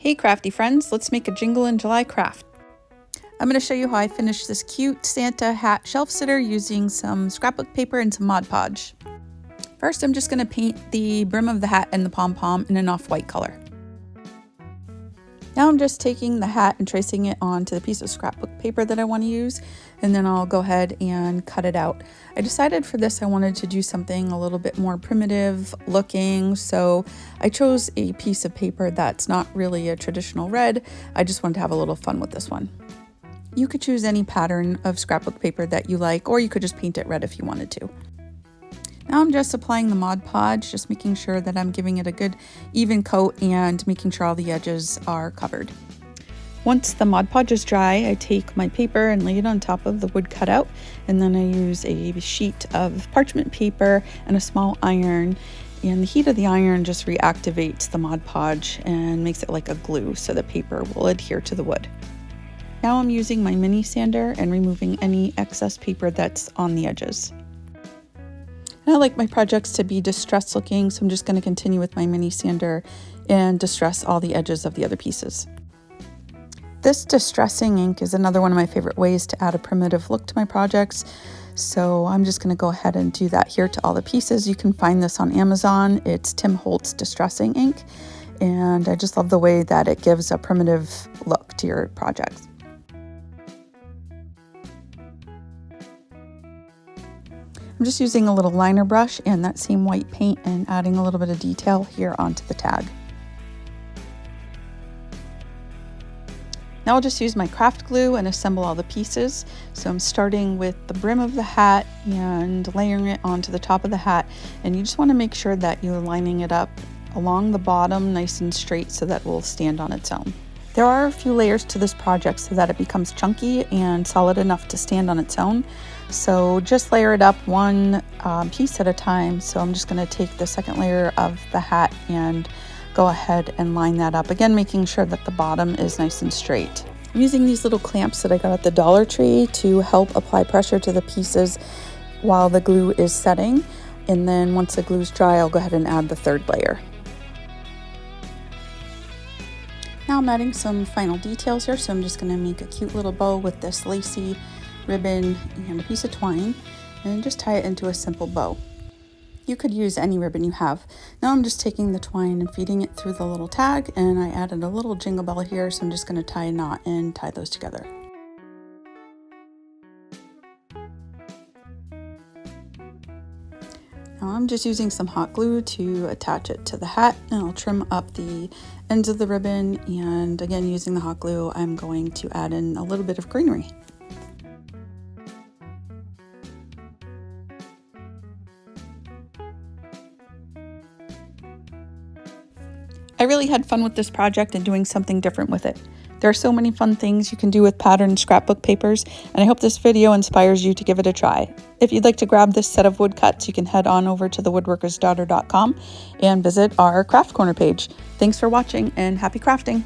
Hey crafty friends, let's make a Jingle in July craft. I'm going to show you how I finished this cute Santa hat shelf sitter using some scrapbook paper and some Mod Podge. First, I'm just going to paint the brim of the hat and the pom-pom in an off-white color. Now I'm just taking the hat and tracing it onto the piece of scrapbook paper that I want to use, and then I'll go ahead and cut it out. I decided for this I wanted to do something a little bit more primitive looking, so I chose a piece of paper that's not really a traditional red. I just wanted to have a little fun with this one. You could choose any pattern of scrapbook paper that you like, or you could just paint it red if you wanted to. Now I'm just applying the Mod Podge, just making sure that I'm giving it a good even coat and making sure all the edges are covered. Once the Mod Podge is dry, I take my paper and lay it on top of the wood cutout, and then I use a sheet of parchment paper and a small iron, and the heat of the iron just reactivates the Mod Podge and makes it like a glue so the paper will adhere to the wood. Now I'm using my mini sander and removing any excess paper that's on the edges. I like my projects to be distressed looking, so I'm just going to continue with my mini sander and distress all the edges of the other pieces. This distressing ink is another one of my favorite ways to add a primitive look to my projects, so I'm just going to go ahead and do that here to all the pieces. You can find this on Amazon. It's Tim Holtz Distressing Ink, and I just love the way that it gives a primitive look to your projects. I'm just using a little liner brush and that same white paint and adding a little bit of detail here onto the tag. Now I'll just use my craft glue and assemble all the pieces. So I'm starting with the brim of the hat and layering it onto the top of the hat. And you just want to make sure that you're lining it up along the bottom nice and straight so that it will stand on its own. There are a few layers to this project so that it becomes chunky and solid enough to stand on its own. So just layer it up one piece at a time. So I'm just going to take the second layer of the hat and go ahead and line that up. Again, making sure that the bottom is nice and straight. I'm using these little clamps that I got at the Dollar Tree to help apply pressure to the pieces while the glue is setting. And then once the glue is dry, I'll go ahead and add the third layer. Now I'm adding some final details here, so I'm just going to make a cute little bow with this lacy ribbon and a piece of twine and just tie it into a simple bow. You could use any ribbon you have. Now I'm just taking the twine and feeding it through the little tag, and I added a little jingle bell here, so I'm just going to tie a knot and tie those together. Now I'm just using some hot glue to attach it to the hat, and I'll trim up the ends of the ribbon, and again using the hot glue I'm going to add in a little bit of greenery. I really had fun with this project and doing something different with it. There are so many fun things you can do with patterned scrapbook papers, and I hope this video inspires you to give it a try. If you'd like to grab this set of woodcuts, you can head on over to thewoodworkersdaughter.com and visit our craft corner page. Thanks for watching and happy crafting!